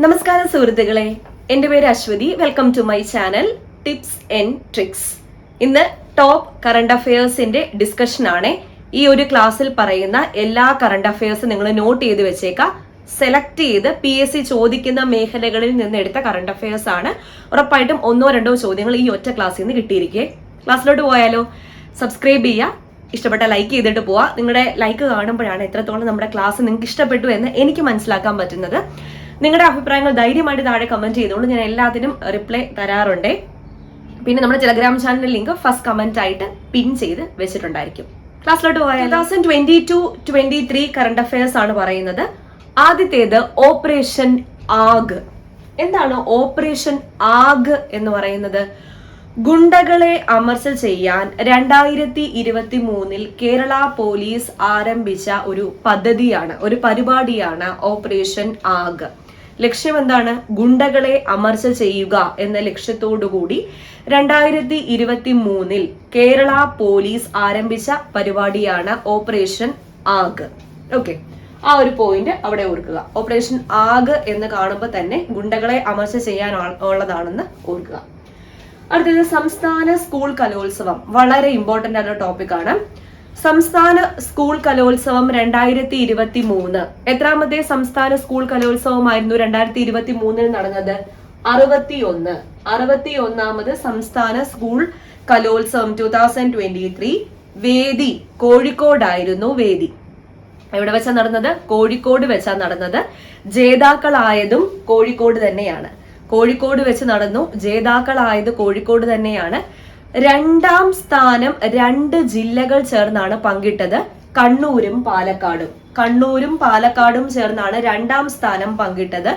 നമസ്കാരം സുഹൃത്തുക്കളെ, എൻ്റെ പേര് Ashwathi. Welcome to my channel tips and tricks. ഇന്ന് ടോപ്പ് കറണ്ട് അഫയേഴ്സിന്റെ ഡിസ്കഷൻ ആണ്. ഈ ഒരു ക്ലാസ്സിൽ പറയുന്ന എല്ലാ കറണ്ട് അഫയേഴ്സും നിങ്ങൾ നോട്ട് ചെയ്ത് വെച്ചേക്കാം. സെലക്ട് ചെയ്ത് PSC ചോദിക്കുന്ന മേഖലകളിൽ നിന്ന് എടുത്ത കറണ്ട് അഫയേഴ്സ് ആണ്. ഉറപ്പായിട്ടും 1-2 ചോദ്യങ്ങൾ ഈ ഒറ്റ ക്ലാസ്സിൽ നിന്ന് കിട്ടിയിരിക്കേ. ക്ലാസ്സിലോട്ട് പോയാലോ? സബ്സ്ക്രൈബ് ചെയ്യുക, ഇഷ്ടപ്പെട്ട ലൈക്ക് ചെയ്തിട്ട് പോവാ. നിങ്ങളുടെ ലൈക്ക് കാണുമ്പോഴാണ് എത്രത്തോളം നമ്മുടെ ക്ലാസ് നിങ്ങൾക്ക് ഇഷ്ടപ്പെട്ടു എന്ന് എനിക്ക് മനസ്സിലാക്കാൻ പറ്റുന്നത്. നിങ്ങളുടെ അഭിപ്രായങ്ങൾ ധൈര്യമായിട്ട് താഴെ കമന്റ് ചെയ്തോളൂ. ഞാൻ എല്ലാത്തിനും റിപ്ലൈ തരാറുണ്ട്. പിന്നെ നമ്മുടെ ടെലഗ്രാം ചാനലിന്റെ ലിങ്ക് ഫസ്റ്റ് കമന്റ് ആയിട്ട് പിൻ ചെയ്ത് വെച്ചിട്ടുണ്ടായിരിക്കും. ക്ലാസ്സിലോട്ട് പോയാൽ 2022-23 കറണ്ട് അഫയേഴ്സ് ആണ് പറയുന്നത്. ആദ്യത്തേത് ഓപ്പറേഷൻ ആഗ്. എന്താണ് ഓപ്പറേഷൻ ആഗ് എന്ന് പറയുന്നത്? ഗുണ്ടകളെ അമർച്ച ചെയ്യാൻ 2023 കേരള പോലീസ് ആരംഭിച്ച ഒരു പദ്ധതിയാണ്, ഒരു പരിപാടിയാണ് ഓപ്പറേഷൻ ആഗ്. ലക്ഷ്യം എന്താണ്? ഗുണ്ടകളെ അമർച്ച ചെയ്യുക എന്ന ലക്ഷ്യത്തോടുകൂടി 2023 കേരള പോലീസ് ആരംഭിച്ച പരിപാടിയാണ് ഓപ്പറേഷൻ ആഗ്. ഓക്കെ, ആ ഒരു പോയിന്റ് അവിടെ ഓർക്കുക. ഓപ്പറേഷൻ ആഗ് എന്ന് കാണുമ്പോൾ തന്നെ ഗുണ്ടകളെ അമർച്ച ചെയ്യാൻ ഉള്ളതാണെന്ന് ഓർക്കുക. അടുത്തത് സംസ്ഥാന സ്കൂൾ കലോത്സവം. വളരെ ഇമ്പോർട്ടന്റ് ആയിട്ടുള്ള ടോപ്പിക്കാണ്. സംസ്ഥാന സ്കൂൾ കലോത്സവം 2023 എത്രാമത്തെ സംസ്ഥാന സ്കൂൾ കലോത്സവമായിരുന്നു 2023 നടന്നത്? 61ാമത് സംസ്ഥാന സ്കൂൾ കലോത്സവം 2023. വേദി കോഴിക്കോടായിരുന്നു. വേദി എവിടെ വെച്ചാ നടന്നത്? കോഴിക്കോട് വെച്ചാ നടന്നത്. ജേതാക്കളായതും കോഴിക്കോട് തന്നെയാണ്. കോഴിക്കോട് വെച്ച് നടന്നു. ജേതാക്കളായത് കോഴിക്കോട് തന്നെയാണ്. 2ാം സ്ഥാനം 2 ജില്ലകൾ ചേർന്നാണ് പങ്കിട്ടത്. കണ്ണൂരും പാലക്കാടും ചേർന്നാണ് 2ാം സ്ഥാനം പങ്കിട്ടത്.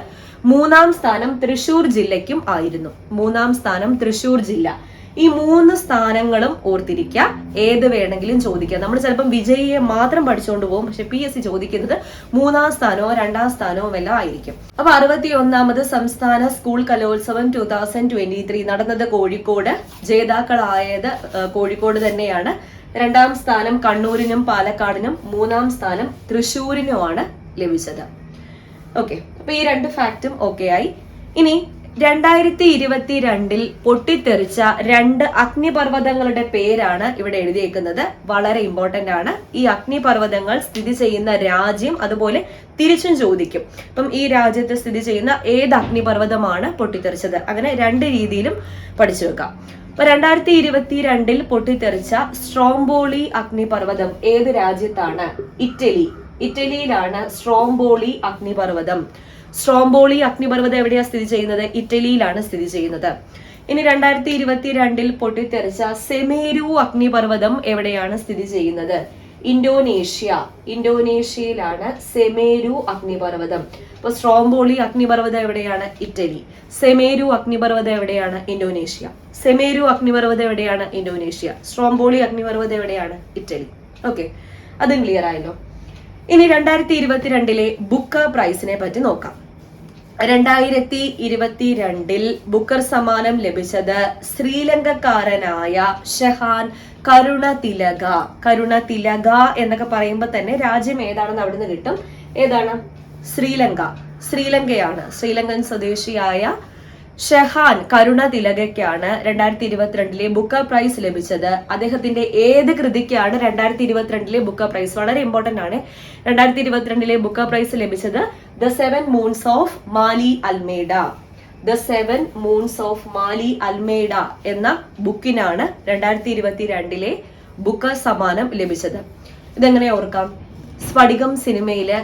3ാം സ്ഥാനം തൃശൂർ ജില്ലയ്ക്കും ആയിരുന്നു. 3ാം സ്ഥാനം തൃശൂർ ജില്ല. ഈ 3 സ്ഥാനങ്ങളും ഓർത്തിരിക്കുക. ഏത് വേണമെങ്കിലും ചോദിക്കാം. നമ്മൾ ചിലപ്പം വിജയിയെ മാത്രം പഠിച്ചുകൊണ്ട് പോകും, പക്ഷെ PSC ചോദിക്കുന്നത് 3ാം സ്ഥാനമോ 2ാം സ്ഥാനമോ എല്ലാം ആയിരിക്കും. അപ്പൊ 61ാമത് സംസ്ഥാന സ്കൂൾ കലോത്സവം 2023 നടന്നത് കോഴിക്കോട്. ജേതാക്കളായത് കോഴിക്കോട് തന്നെയാണ്. 2ാം സ്ഥാനം കണ്ണൂരിനും പാലക്കാടിനും, 3ാം സ്ഥാനം തൃശ്ശൂരിനുമാണ് ലഭിച്ചത്. ഓക്കെ, അപ്പൊ ഈ 2 ഫാക്റ്റും ഓക്കെ ആയി. ഇനി 2022 പൊട്ടിത്തെറിച്ച 2 അഗ്നിപർവ്വതങ്ങളുടെ പേരാണ് ഇവിടെ എഴുതിയേക്കുന്നത്. വളരെ ഇമ്പോർട്ടന്റ് ആണ്. ഈ അഗ്നിപർവ്വതങ്ങൾ സ്ഥിതി ചെയ്യുന്ന രാജ്യം, അതുപോലെ തിരിച്ചും ചോദിക്കും. അപ്പം ഈ രാജ്യത്ത് സ്ഥിതി ചെയ്യുന്ന ഏത് അഗ്നിപർവ്വതമാണ് പൊട്ടിത്തെറിച്ചത്? അങ്ങനെ 2 രീതിയിലും പഠിച്ചു വെക്കാം. അപ്പൊ 2022 പൊട്ടിത്തെറിച്ച സ്ട്രോംബോളി അഗ്നിപർവ്വതം ഏത് രാജ്യത്താണ്? ഇറ്റലിയിലാണ് സ്ട്രോംബോളി അഗ്നിപർവ്വതം. സ്ട്രോംബോളി അഗ്നിപർവ്വതം എവിടെയാണ് സ്ഥിതി ചെയ്യുന്നത്? ഇറ്റലിയിലാണ് സ്ഥിതി ചെയ്യുന്നത്. ഇനി 2022 പൊട്ടിത്തെറിച്ച സെമേരു അഗ്നിപർവ്വതം എവിടെയാണ് സ്ഥിതി ചെയ്യുന്നത്? ഇന്തോനേഷ്യയിലാണ് സെമേരു അഗ്നിപർവ്വതം. അപ്പൊ സ്ട്രോംബോളി അഗ്നിപർവ്വതം എവിടെയാണ്? ഇറ്റലി. സെമേരു അഗ്നിപർവ്വതം എവിടെയാണ്? ഇന്തോനേഷ്യ. സ്ട്രോംബോളി അഗ്നിപർവ്വതം എവിടെയാണ്? ഇറ്റലി. ഓക്കെ, അതും ക്ലിയർ ആയല്ലോ. ഇനി 2022 ബുക്കർ പ്രൈസിനെ പറ്റി നോക്കാം. 2022 ബുക്കർ സമ്മാനം ലഭിച്ചത് ശ്രീലങ്കക്കാരനായ ഷഹാൻ കരുണതിലക എന്നൊക്കെ പറയുമ്പോൾ തന്നെ രാജ്യം ഏതാണെന്ന് അവിടുന്ന് കിട്ടും. ഏതാണ്? ശ്രീലങ്കയാണ്. ശ്രീലങ്കൻ സ്വദേശിയായ ഷഹാൻ കരുണതിലകയ്ക്കാണ് 2022 ബുക്കർ പ്രൈസ് ലഭിച്ചത്. അദ്ദേഹത്തിന്റെ ഏത് കൃതിക്കാണ് 2022 ബുക്കർ പ്രൈസ്? വളരെ ഇമ്പോർട്ടന്റ് ആണ്. 2022 ബുക്കർ പ്രൈസ് ലഭിച്ചത് the 7 moons of Maali Almeida എന്ന ബുക്കിനാണ് 2022 ബുക്കർ സമ്മാനം ലഭിച്ചത്. ഇതെങ്ങനെ ഓർക്കാം? സ്ഫടികം സിനിമയില്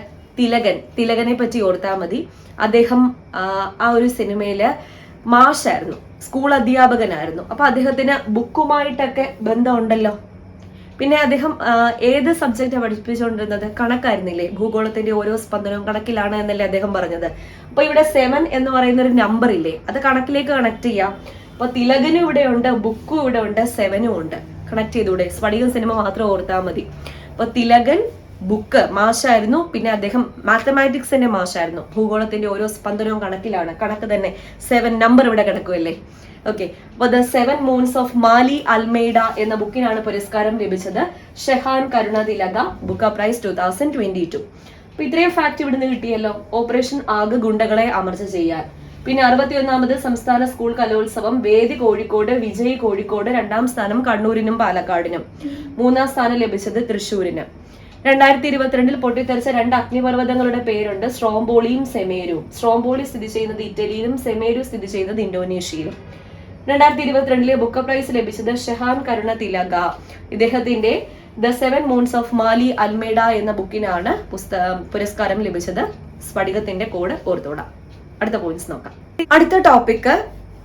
തിലകനെ പറ്റി ഓർത്താൽ മതി. അദ്ദേഹം ആ ഒരു സിനിമയില് മാഷായിരുന്നു, സ്കൂൾ അധ്യാപകനായിരുന്നു. അപ്പൊ അദ്ദേഹത്തിന് ബുക്കുമായിട്ടൊക്കെ ബന്ധമുണ്ടല്ലോ. പിന്നെ അദ്ദേഹം ഏത് സബ്ജക്റ്റാണ് പഠിപ്പിച്ചുകൊണ്ടിരുന്നത്? കണക്കായിരുന്നില്ലേ? ഭൂഗോളത്തിന്റെ ഓരോ സ്പന്ദനവും കണക്കിലാണ് എന്നല്ലേ അദ്ദേഹം പറഞ്ഞത്. അപ്പൊ ഇവിടെ 7 എന്ന് പറയുന്ന ഒരു നമ്പർ ഇല്ലേ, അത് കണക്കിലേക്ക് കണക്ട് ചെയ്യാം. അപ്പൊ തിലകനും ഇവിടെ ഉണ്ട്, ബുക്കും ഇവിടെ ഉണ്ട്, 7ഉം ഉണ്ട്. കണക്ട് ചെയ്തൂടെ? സ്ഫടികം സിനിമ മാത്രം ഓർത്താൽ മതി. അപ്പൊ തിലകൻ ബുക്ക് മാഷായിരുന്നു, പിന്നെ അദ്ദേഹം മാത്തമാറ്റിക്സിന്റെ മാഷായിരുന്നു. ഭൂഗോളത്തിന്റെ ഓരോ സ്പന്ദനവും കണക്കിലാണ്. കണക്ക് തന്നെ 7 നമ്പർ ഇവിടെ കിടക്കുമല്ലേ. ഓക്കെ, അപ്പൊ the 7 moons of Maali Almeida എന്ന ബുക്കിനാണ് പുരസ്കാരം ലഭിച്ചത്. Shehan Karunatilaka Booker prize 2022. അപ്പൊ ഇത്രയും ഫാക്ട് ഇവിടുന്ന് കിട്ടിയല്ലോ. ഓപ്പറേഷൻ ആഗ് ഗുണ്ടകളെ അമർച്ച ചെയ്യാൻ. പിന്നെ 61ാമത് സംസ്ഥാന സ്കൂൾ കലോത്സവം വേദി കോഴിക്കോട്, വിജയ് കോഴിക്കോട്, 2ാം സ്ഥാനം കണ്ണൂരിനും പാലക്കാടിനും, 3ാം സ്ഥാനം ലഭിച്ചത് തൃശ്ശൂരിന്. 2022 പൊട്ടിത്തെറിച്ച 2 അഗ്നിപർവ്വതങ്ങളുടെ പേരുണ്ട്, സ്ട്രോംബോളിയും സെമേരുവും. സ്ട്രോംബോളി സ്ഥിതി ചെയ്യുന്നത് ഇറ്റലിയിലും സെമേരു സ്ഥിതി ചെയ്യുന്നത് ഇന്തോനേഷ്യയിലും. 2022 ബുക്ക് പ്രൈസ് ലഭിച്ചത് ഷെഹാൻ കരുണ തിലക. ഇദ്ദേഹത്തിന്റെ the 7 moons of Maali Almeida എന്ന ബുക്കിനാണ് പുരസ്കാരം ലഭിച്ചത്. സ്ഫടികത്തിന്റെ കോഡ് ഓർത്തോടാം. അടുത്ത പോയിന്റ്സ് നോക്കാം.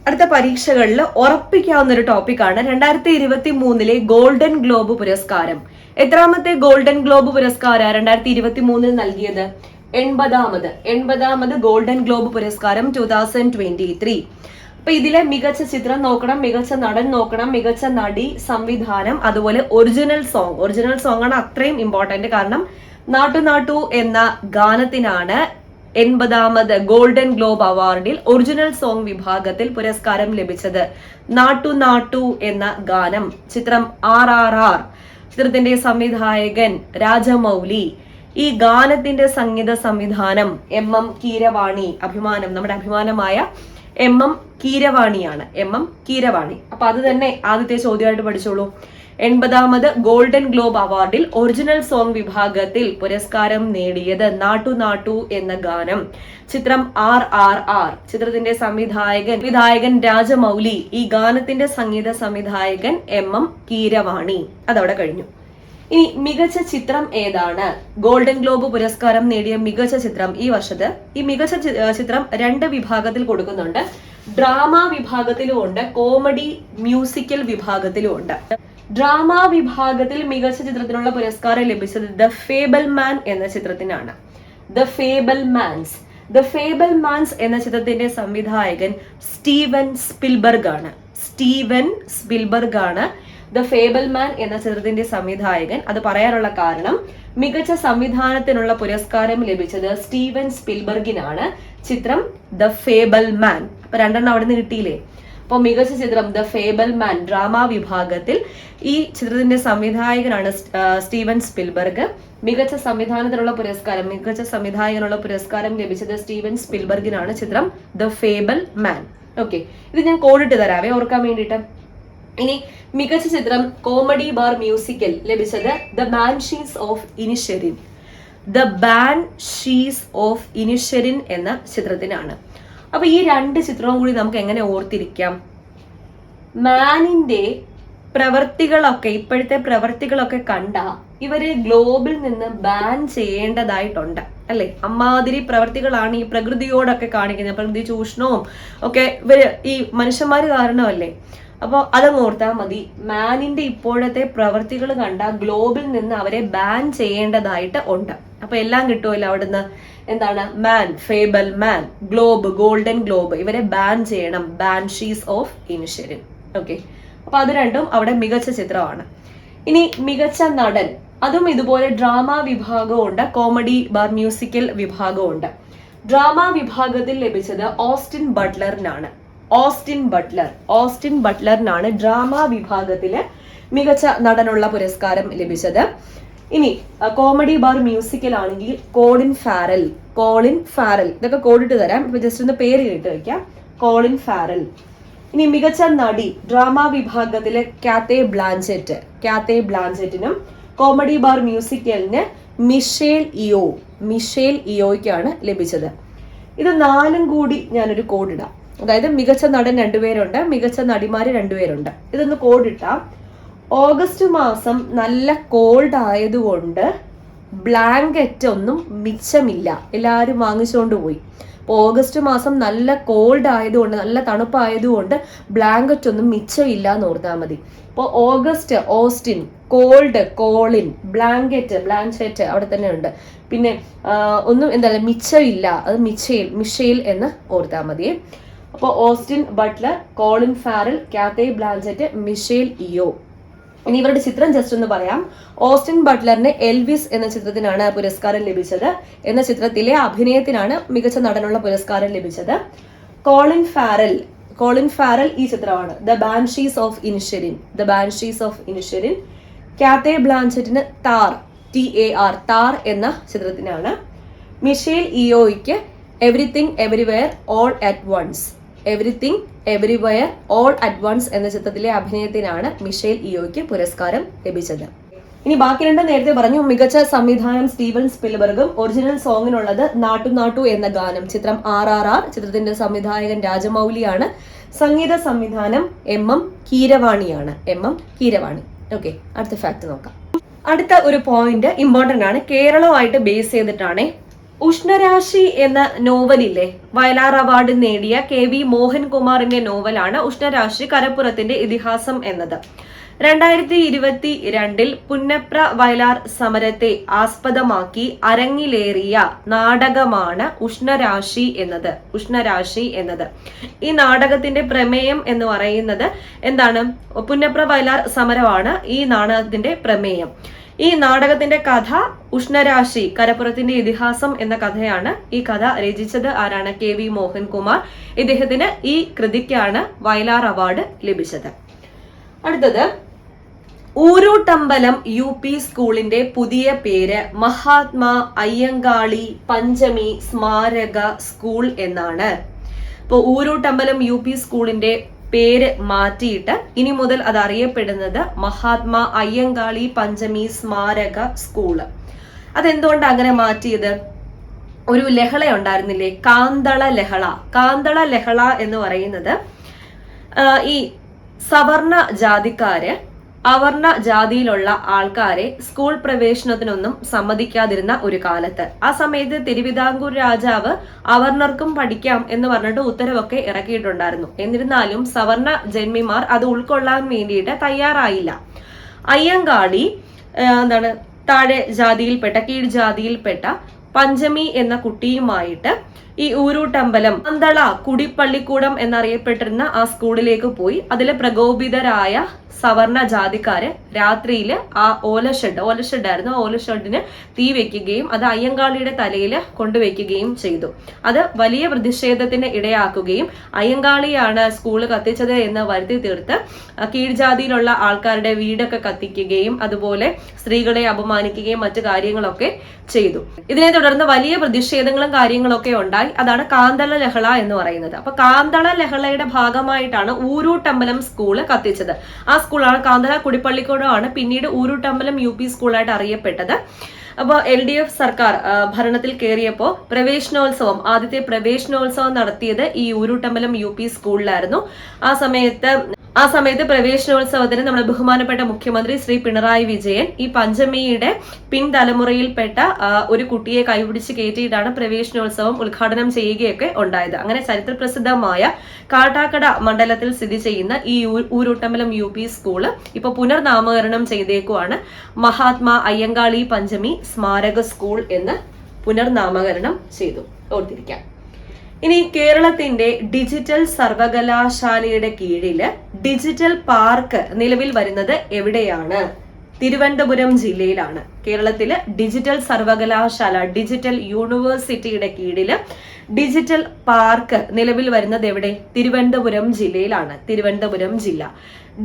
അടുത്ത പരീക്ഷകളിൽ ഉറപ്പിക്കാവുന്ന ഒരു ടോപ്പിക്കാണ് 2023 ഗോൾഡൻ ഗ്ലോബ് പുരസ്കാരം. എത്രാമത്തെ ഗോൾഡൻ ഗ്ലോബ് പുരസ്കാരം 2023 നൽകിയത്? 80ാമത് ഗോൾഡൻ ഗ്ലോബ് പുരസ്കാരം 2023. അപ്പൊ ഇതിലെ മികച്ച ചിത്രം നോക്കണം, മികച്ച നടൻ നോക്കണം, മികച്ച നടി, സംവിധാനം, അതുപോലെ ഒറിജിനൽ സോങ് ആണ് അത്രയും ഇമ്പോർട്ടന്റ്. കാരണം നാട്ടു നാട്ടു എന്ന ഗാനത്തിനാണ് 80ാമത് ഗോൾഡൻ ഗ്ലോബ് അവാർഡിൽ ഒറിജിനൽ സോങ് വിഭാഗത്തിൽ പുരസ്കാരം ലഭിച്ചത്. നാട്ടു നാട്ടു എന്ന ഗാനം. ചിത്രം RRR. ചിത്രത്തിന്റെ സംവിധായകൻ രാജമൗലി. ഈ ഗാനത്തിന്റെ സംഗീത സംവിധാനം MM കീരവാണി. നമ്മുടെ അഭിമാനമായ MM കീരവാണിയാണ്. MM കീരവാണി. അപ്പൊ അത് തന്നെ ആദ്യത്തെ ചോദ്യമായിട്ട് പഠിച്ചോളൂ. 80ാമത് ഗോൾഡൻ ഗ്ലോബ് അവാർഡിൽ ഒറിജിനൽ സോങ് വിഭാഗത്തിൽ പുരസ്കാരം നേടിയത് നാട്ടു നാട്ടു എന്ന ഗാനം. ചിത്രം RRR. ചിത്രത്തിന്റെ സംവിധായകൻ രാജമൗലി. ഈ ഗാനത്തിന്റെ സംഗീത സംവിധായകൻ MM കീരവാണി. അതവിടെ കഴിഞ്ഞു. ഇനി മികച്ച ചിത്രം ഏതാണ്? ഗോൾഡൻ ഗ്ലോബ് പുരസ്കാരം നേടിയ മികച്ച ചിത്രം ഈ വർഷത്തെ ഈ മികച്ച ചിത്രം 2 വിഭാഗത്തിൽ കൊടുക്കുന്നുണ്ട്. ഡ്രാമ വിഭാഗത്തിലും ഉണ്ട്, കോമഡി മ്യൂസിക്കൽ വിഭാഗത്തിലും ഉണ്ട്. ഡ്രാമ വിഭാഗത്തിൽ മികച്ച ചിത്രത്തിനുള്ള പുരസ്കാരം ലഭിച്ചത് ദ ഫേബിൾമാൻ എന്ന ചിത്രത്തിനാണ്. ദ ഫേബിൾമാൻസ് എന്ന ചിത്രത്തിന്റെ സംവിധായകൻ സ്റ്റീവൻ സ്പിൽബർഗ് ആണ്. ദ ഫേബിൾമാൻ എന്ന ചിത്രത്തിന്റെ സംവിധായകൻ. അത് പറയാനുള്ള കാരണം മികച്ച സംവിധാനത്തിനുള്ള പുരസ്കാരം ലഭിച്ചത് സ്റ്റീവൻ സ്പിൽബർഗിനാണ്. ചിത്രം ദ ഫേബിൾമാൻ. അപ്പൊ 2 അവിടെ നിന്ന് കിട്ടിയില്ലേ? അപ്പോൾ മികച്ച ചിത്രം ദ ഫേബിൾമാൻ ഡ്രാമ വിഭാഗത്തിൽ ഈ ചിത്രത്തിന്റെ സംവിധായകനാണ് സ്റ്റീവൻ സ്പിൽബർഗ്. മികച്ച സംവിധാനത്തിനുള്ള പുരസ്കാരം ലഭിച്ചത് സ്റ്റീവൻ സ്പിൽബർഗിനാണ്. ചിത്രം ദ ഫേബിൾമാൻ. ഓക്കെ, ഇത് ഞാൻ കോഡിട്ട് തരാവേ ഓർക്കാൻ വേണ്ടിയിട്ട്. ഇനി മികച്ച ചിത്രം കോമഡി ബാർ മ്യൂസിക്കൽ ലഭിച്ചത് ദ ബാൻഷീസ് ഓഫ് ഇനിഷ്യരിൻ എന്ന ചിത്രത്തിനാണ്. അപ്പൊ ഈ 2 ചിത്രവും കൂടി നമുക്ക് എങ്ങനെ ഓർത്തിരിക്കാം? മാനിന്റെ ഇപ്പോഴത്തെ പ്രവർത്തികളൊക്കെ കണ്ട ഇവരെ ഗ്ലോബിൽ നിന്ന് ബാൻ ചെയ്യേണ്ടതായിട്ടുണ്ട് അല്ലെ? അമ്മാതിരി പ്രവർത്തികളാണ് ഈ പ്രകൃതിയോടൊക്കെ കാണിക്കുന്നത്. പ്രകൃതി ചൂഷണവും ഒക്കെ ഇവര് ഈ മനുഷ്യന്മാര് കാരണമല്ലേ. അപ്പൊ അതങ്ങ് ഓർത്താൽ മതി. മാനിന്റെ ഇപ്പോഴത്തെ പ്രവർത്തികൾ കണ്ട ഗ്ലോബിൽ നിന്ന് അവരെ ബാൻ ചെയ്യേണ്ടതായിട്ട് ഉണ്ട്. അപ്പൊ എല്ലാം കിട്ടുമല്ലോ അവിടുന്ന്. എന്താണ്? മാൻ, ഫേബൽ മാൻ, ഗ്ലോബ്, ഗോൾഡൻ ഗ്ലോബ്, ഇവരെ ബാൻ ചെയ്യണം. Banshees of ഇനിഷ്യരിൻ. ഓക്കെ, അപ്പൊ അത് രണ്ടും അവിടെ മികച്ച ചിത്രമാണ്. ഇനി മികച്ച നടൻ, അതും ഇതുപോലെ ഡ്രാമ വിഭാഗവും ഉണ്ട്, കോമഡി ബാർ മ്യൂസിക്കൽ വിഭാഗവും ഉണ്ട്. ഡ്രാമ വിഭാഗത്തിൽ ലഭിച്ചത് ഓസ്റ്റിൻ ബട്ട്ലറിനാണ് ഡ്രാമ വിഭാഗത്തില് മികച്ച നടനുള്ള പുരസ്കാരം ലഭിച്ചത്. ഇനി കോമഡി ബാർ മ്യൂസിക്കൽ ആണെങ്കിൽ കോളിൻ ഫാരൽ. ഇതൊക്കെ കോഡിട്ട് തരാം, ഇപ്പൊ ജസ്റ്റ് ഒന്ന് പേര് കേട്ട് വയ്ക്കാം. Colin Farrell. ഇനി മികച്ച നടി ഡ്രാമ വിഭാഗത്തിലെ കാത്തെ ബ്ലാഞ്ചറ്റിനും കോമഡി ബാർ മ്യൂസിക്കലിന് മിഷേൽ ഇയോയ്ക്കാണ് ലഭിച്ചത്. ഇത് 4 കൂടി ഞാനൊരു കോഡിടാം. അതായത് മികച്ച നടൻ 2 പേരുണ്ട്, മികച്ച നടിമാര് 2 പേരുണ്ട്. ഇതൊന്ന് കോഡിട്ടാം. ഓഗസ്റ്റ് മാസം നല്ല കോൾഡ് ആയതുകൊണ്ട് ബ്ലാങ്കറ്റ് ഒന്നും മിച്ചമില്ല, എല്ലാവരും വാങ്ങിച്ചുകൊണ്ട് പോയി. അപ്പോൾ ഓഗസ്റ്റ് മാസം നല്ല കോൾഡ് ആയതുകൊണ്ട്, നല്ല തണുപ്പായതുകൊണ്ട് ബ്ലാങ്കറ്റ് ഒന്നും മിച്ചമില്ല എന്ന് ഓർത്താൽ മതി. അപ്പോൾ August Austin, cold Colin, blanket അവിടെ തന്നെ ഉണ്ട്. പിന്നെ ഒന്നും മിച്ചമില്ല, അത് മിഷേൽ എന്ന് ഓർത്താൽ മതി. അപ്പോൾ Austin Butler, Colin Farrell, Cate Blanchett, Michelle Yeoh. ഇനി ഇവരുടെ ചിത്രം ജസ്റ്റ് ഒന്ന് പറയാം. ഓസ്റ്റിൻ ബട്ട്ലറിന് എൽവിസ് എന്ന ചിത്രത്തിനാണ് പുരസ്കാരം ലഭിച്ചത്. എന്ന ചിത്രത്തിലെ അഭിനയത്തിനാണ് മികച്ച നടനുള്ള പുരസ്കാരം ലഭിച്ചത്. കോളിൻ ഫാരൽ ഈ ചിത്രമാണ് the Banshees of Inisherin. Cate ബ്ലാഞ്ചറ്റിന് TAR എന്ന ചിത്രത്തിനാണ്. മിഷേൽ ഇയോയ്ക്ക് everything everywhere all at once, everything everywhere all at once എന്ന ചിത്രത്തിലെ അഭിനയത്തിനാണ് മിഷേൽ ഇയോയ്ക്ക് പുരസ്കാരം ലഭിച്ചത്. ഇനി ബാക്കി രണ്ട് നേരത്തെ പറഞ്ഞു. മികച്ച സംവിധാനം സ്റ്റീവൻ സ്പിൽബർഗും ഒറിജിനൽ സോങ്ങിനുള്ളത് നാട്ടു നാട്ടു എന്ന ഗാനം. ചിത്രം RRR, ചിത്രത്തിന്റെ സംവിധായകൻ രാജമൗലിയാണ്. സംഗീത സംവിധാനം MM കീരവാണിയാണ്. കീരവാണി. ഓക്കെ, അടുത്ത ഫാക്ട് നോക്കാം. അടുത്ത ഒരു പോയിന്റ് ഇമ്പോർട്ടന്റ് ആണ്, കേരളവുമായിട്ട് ബേസ് ചെയ്തിട്ടാണ്. ഉഷ്ണരാശി എന്ന നോവലില്ലേ, വയലാർ അവാർഡ് നേടിയ KV മോഹൻകുമാറിന്റെ നോവലാണ് ഉഷ്ണരാശി കരപ്പുറത്തിന്റെ ഇതിഹാസം എന്നത്. 2022 പുന്നപ്ര വയലാർ സമരത്തെ ആസ്പദമാക്കി അരങ്ങിലേറിയ നാടകമാണ് ഉഷ്ണരാശി എന്നത്. ഈ നാടകത്തിന്റെ പ്രമേയം എന്ന് പറയുന്നത് എന്താണ്? പുന്നപ്ര വയലാർ സമരമാണ് ഈ നാടകത്തിന്റെ പ്രമേയം. ഈ നാടകത്തിന്റെ കഥ ഉഷ്ണരാശി കരപ്പുറത്തിന്റെ ഇതിഹാസം എന്ന കഥയാണ്. ഈ കഥ രചിച്ചത് ആരാണ്? KV മോഹൻകുമാർ. ഇദ്ദേഹത്തിന് ഈ കൃതിക്കാണ് വയലാർ അവാർഡ് ലഭിച്ചത്. അടുത്തത്, ഊരൂട്ടമ്പലം UP സ്കൂളിന്റെ പുതിയ പേര് മഹാത്മാ അയ്യങ്കാളി പഞ്ചമി സ്മാരക സ്കൂൾ എന്നാണ്. ഇപ്പൊ ഊരൂട്ടമ്പലം UP സ്കൂളിന്റെ പേര് മാറ്റിയിട്ട് ഇനി മുതൽ അത് അറിയപ്പെടുന്നത് മഹാത്മാ അയ്യങ്കാളി പഞ്ചമി സ്മാരക സ്കൂള്. അതെന്തുകൊണ്ട് അങ്ങനെ മാറ്റിയത്? ഒരു ലഹള ഉണ്ടായിരുന്നില്ലേ, കാന്തള ലഹള എന്ന് പറയുന്നത് ഈ സവർണ ജാതിക്കാര് അവർണ ജാതിയിലുള്ള ആൾക്കാരെ സ്കൂൾ പ്രവേശനത്തിനൊന്നും സമ്മതിക്കാതിരുന്ന ഒരു കാലത്ത്. ആ സമയത്ത് തിരുവിതാംകൂർ രാജാവ് അവർണർക്കും പഠിക്കാം എന്ന് പറഞ്ഞിട്ട് ഉത്തരവൊക്കെ ഇറക്കിയിട്ടുണ്ടായിരുന്നു. എന്നിരുന്നാലും സവർണ ജന്മിമാർ അത് ഉൾക്കൊള്ളാൻ വേണ്ടിയിട്ട് തയ്യാറായില്ല. അയ്യങ്കാളി താഴെ ജാതിയിൽപ്പെട്ട കീഴ്ജാതിയിൽപ്പെട്ട പഞ്ചമി എന്ന കുട്ടിയുമായിട്ട് ഈ ഊരൂട്ടമ്പലം കാന്തള കുടിപ്പള്ളിക്കൂടം എന്നറിയപ്പെട്ടിരുന്ന ആ സ്കൂളിലേക്ക് പോയി. അതിലെ പ്രകോപിതരായ സവർണ ജാതിക്കാര് രാത്രിയില് ആ ഓലഷെഡ് ആയിരുന്നു, ഓലഷെഡിന് തീ വെക്കുകയും അത് അയ്യങ്കാളിയുടെ തലയിൽ കൊണ്ടുവയ്ക്കുകയും ചെയ്തു. അത് വലിയ പ്രതിഷേധത്തിന് ഇടയാക്കുകയും അയ്യങ്കാളിയാണ് സ്കൂള് കത്തിച്ചത് എന്ന് വരുത്തി തീർത്ത് കീഴ്ജാതിയിലുള്ള ആൾക്കാരുടെ വീടൊക്കെ കത്തിക്കുകയും അതുപോലെ സ്ത്രീകളെ അപമാനിക്കുകയും മറ്റു കാര്യങ്ങളൊക്കെ ചെയ്തു. ഇതിനെ തുടർന്ന് വലിയ പ്രതിഷേധങ്ങളും കാര്യങ്ങളൊക്കെ ഉണ്ടായി. അതാണ് കാന്തള ലഹള എന്ന് പറയുന്നത്. അപ്പൊ കാന്തള ലഹളയുടെ ഭാഗമായിട്ടാണ് ഊരൂട്ടമ്പലം സ്കൂള് കത്തിച്ചത്. ആ സ്കൂളാണ് കാന്തള കുടിപ്പള്ളിക്കൂടമാണ് പിന്നീട് ഊരൂട്ടമ്പലം UP സ്കൂളായിട്ട് അറിയപ്പെട്ടത്. അപ്പോൾ LDF സർക്കാർ ഭരണത്തിൽ കയറിയപ്പോൾ ആദ്യത്തെ പ്രവേശനോത്സവം നടത്തിയത് ഈ ഊരൂട്ടമ്പലം UP സ്കൂളിലായിരുന്നു. ആ സമയത്ത് പ്രവേശനോത്സവത്തിന് നമ്മുടെ ബഹുമാനപ്പെട്ട മുഖ്യമന്ത്രി ശ്രീ പിണറായി വിജയൻ ഈ പഞ്ചമിയുടെ പിൻതലമുറയിൽപ്പെട്ട ഒരു കുട്ടിയെ കൈപിടിച്ച് കയറ്റിയിട്ടാണ് പ്രവേശനോത്സവം ഉദ്ഘാടനം ചെയ്യുകയൊക്കെ ഉണ്ടായത്. അങ്ങനെ ചരിത്രപ്രസിദ്ധമായ കാട്ടാക്കട മണ്ഡലത്തിൽ സ്ഥിതി ചെയ്യുന്ന ഈ ഊരൂട്ടമ്പലം UP സ്കൂള് ഇപ്പൊ പുനർനാമകരണം ചെയ്തേക്കുവാണ്. മഹാത്മാ അയ്യങ്കാളി പഞ്ചമി സ്മാരക സ്കൂൾ എന്ന് പുനർനാമകരണം ചെയ്തു. ഓർത്തിരിക്കാം. ഇനി കേരളത്തിന്റെ ഡിജിറ്റൽ സർവകലാശാലയുടെ കീഴില് ഡിജിറ്റൽ പാർക്ക് നിലവിൽ വരുന്നത് എവിടെയാണ്? തിരുവനന്തപുരം ജില്ലയിലാണ്. കേരളത്തില് ഡിജിറ്റൽ സർവകലാശാല, ഡിജിറ്റൽ യൂണിവേഴ്സിറ്റിയുടെ കീഴില് ഡിജിറ്റൽ പാർക്ക് നിലവിൽ വരുന്നത് എവിടെ? തിരുവനന്തപുരം ജില്ലയിലാണ്. തിരുവനന്തപുരം ജില്ല.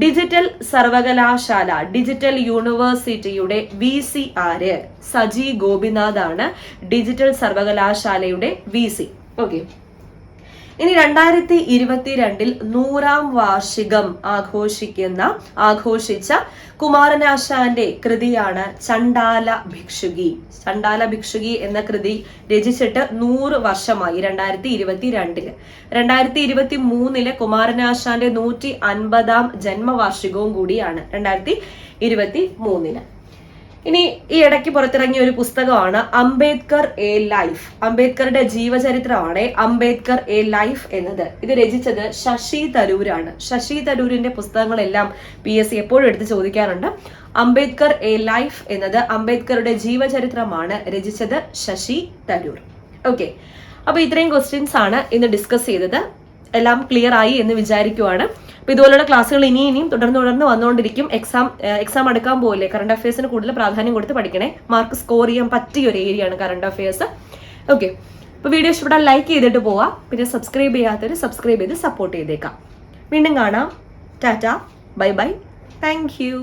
ഡിജിറ്റൽ സർവകലാശാല, ഡിജിറ്റൽ യൂണിവേഴ്സിറ്റിയുടെ VC ആര്? സജി ഗോപിനാഥ് ആണ് ഡിജിറ്റൽ സർവകലാശാലയുടെ VC. ഓക്കെ. ഇനി 2022 100ാം വാർഷികം ആഘോഷിച്ച കുമാരനാശാന്റെ കൃതിയാണ് ചണ്ടാല ഭിക്ഷുകി എന്ന കൃതി രചിച്ചിട്ട് 100 വർഷമായി. 2022 2023 കുമാരനാശാന്റെ 150ാം ജന്മവാർഷികവും കൂടിയാണ് 2023. ഇനി ഈ ഇടയ്ക്ക് പുറത്തിറങ്ങിയ ഒരു പുസ്തകമാണ് അംബേദ്കർ എ ലൈഫ്. അംബേദ്കറുടെ ജീവചരിത്രമാണ് അംബേദ്കർ എ ലൈഫ് എന്നത്. ഇത് രചിച്ചത് ശശി തരൂരാണ്. ശശി തരൂരിന്റെ പുസ്തകങ്ങളെല്ലാം PSC എപ്പോഴും എടുത്ത് ചോദിക്കാറുണ്ട്. അംബേദ്കർ എ ലൈഫ് എന്നത് അംബേദ്കറുടെ ജീവചരിത്രമാണ്. രചിച്ചത് ശശി തരൂർ. ഓക്കെ, അപ്പൊ ഇത്രയും ക്വസ്റ്റ്യൻസ് ആണ് ഇന്ന് ഡിസ്കസ് ചെയ്തത്. എല്ലാം ക്ലിയർ ആയി എന്ന് വിചാരിക്കുവാണ്. അപ്പൊ ഇതുപോലുള്ള ക്ലാസ്സുകൾ ഇനിയും തുടർന്ന് വന്നുകൊണ്ടിരിക്കും. എക്സാം അടുക്കാൻ പോകില്ലേ, കറണ്ട് അഫയേഴ്സിന് കൂടുതൽ പ്രാധാന്യം കൊടുത്ത് പഠിക്കണേ. മാർക്ക് സ്കോർ ചെയ്യാൻ പറ്റിയ ഒരു ഏരിയയാണ് കറണ്ട് അഫയേഴ്സ്. ഓക്കെ, അപ്പൊ വീഡിയോ ഇഷ്ടപ്പെട്ടാൽ ലൈക്ക് ചെയ്തിട്ട് പോവാം. പിന്നെ സബ്സ്ക്രൈബ് ചെയ്യാത്തവർ സബ്സ്ക്രൈബ് ചെയ്ത് സപ്പോർട്ട് ചെയ്തേക്കാം. വീണ്ടും കാണാം. Tata, bye bye, thank you.